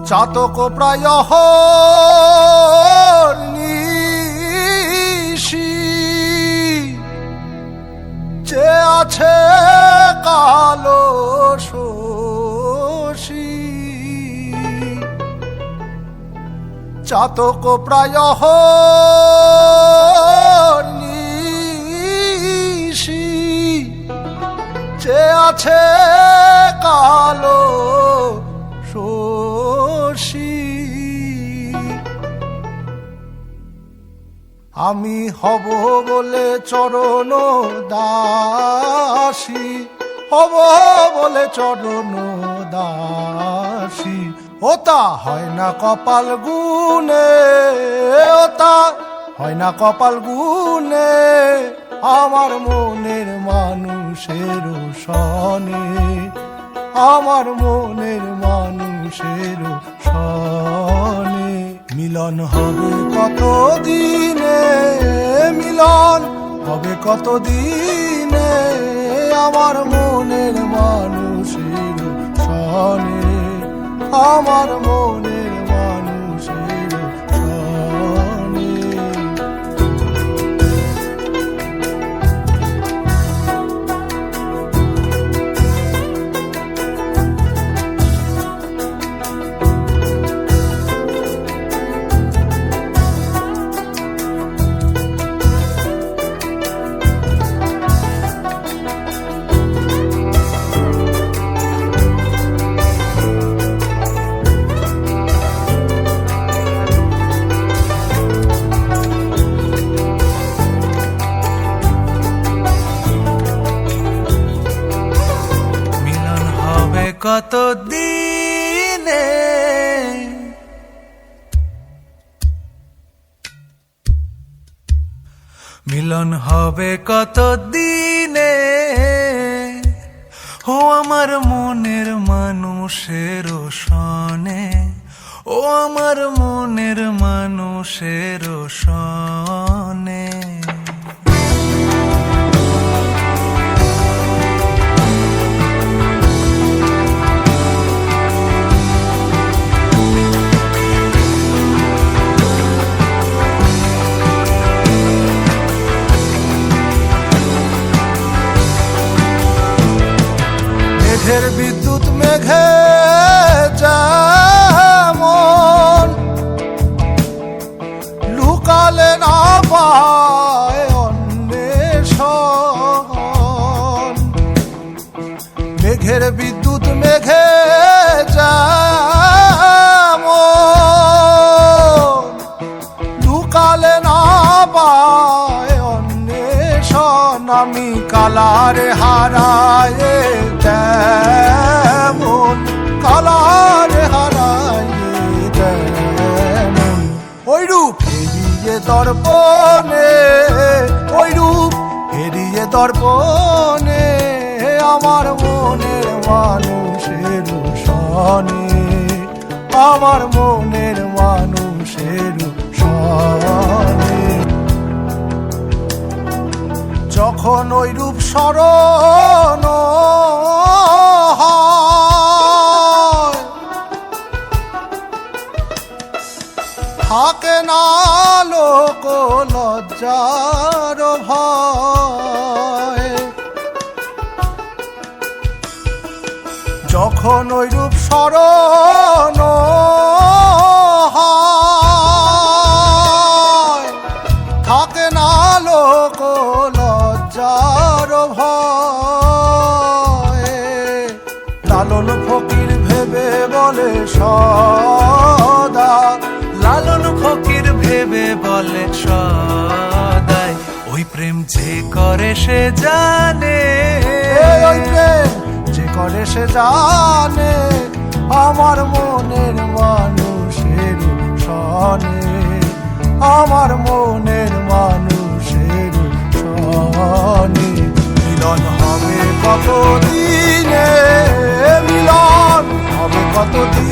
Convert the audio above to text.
চাতক প্রায় নিশি যে আছে কালো শশী চাতক প্রায় নিশি যে আছে কালো শশী আমি হব বলে চরণ দাসী হব বলে চরণ দাসী ওতা হয় না কপাল গুনে ওতা হয় না কপাল গুনে আমার মনের মানুষের সনে আমার মনের মানুষের সনে মিলন হবে কত দিনে মিলন হবে কত দিনে আমার মনের মানুষের সনে আমার মনের মানুষের সনে কত দিনে মিলন হবে কত দিনে ও আমার মনের মানুষের সনে ও আমার মনের মানুষের সনে মেঘের বিদ্যুৎ মেঘে যেমন লুকালে না পায় অন্বেষণ মেঘের বিদ্যুৎ মেঘে যেমন লুকালে না পায় অন্বেষণ আমি কালারে হারায় যেমন কালারে হারায় যেমন ওই রূপ হেরিয়ে দর্পণে ওই রূপ হেরিয়ে দর্পণে আমার মনের মানুষের সনে আমার মনের মানুষের সনে যখন ওই রূপ স্মরণ থাকে না লোক লজ্জার ভয় যখন ওই রূপ স্মরণ থাকে না লোক লজ্জার ভয় লালন ফকির ভেবে বলে সদা লালন ফকির ভেবে বলে সদাই ওই প্রেম যে করে সে জানে ওই প্রেম যে করে সে জানে আমার মনের মানুষের সনে আমার মনের মানুষের সনে মিলন হবে কত দিনে মিলন হবে কত দিনে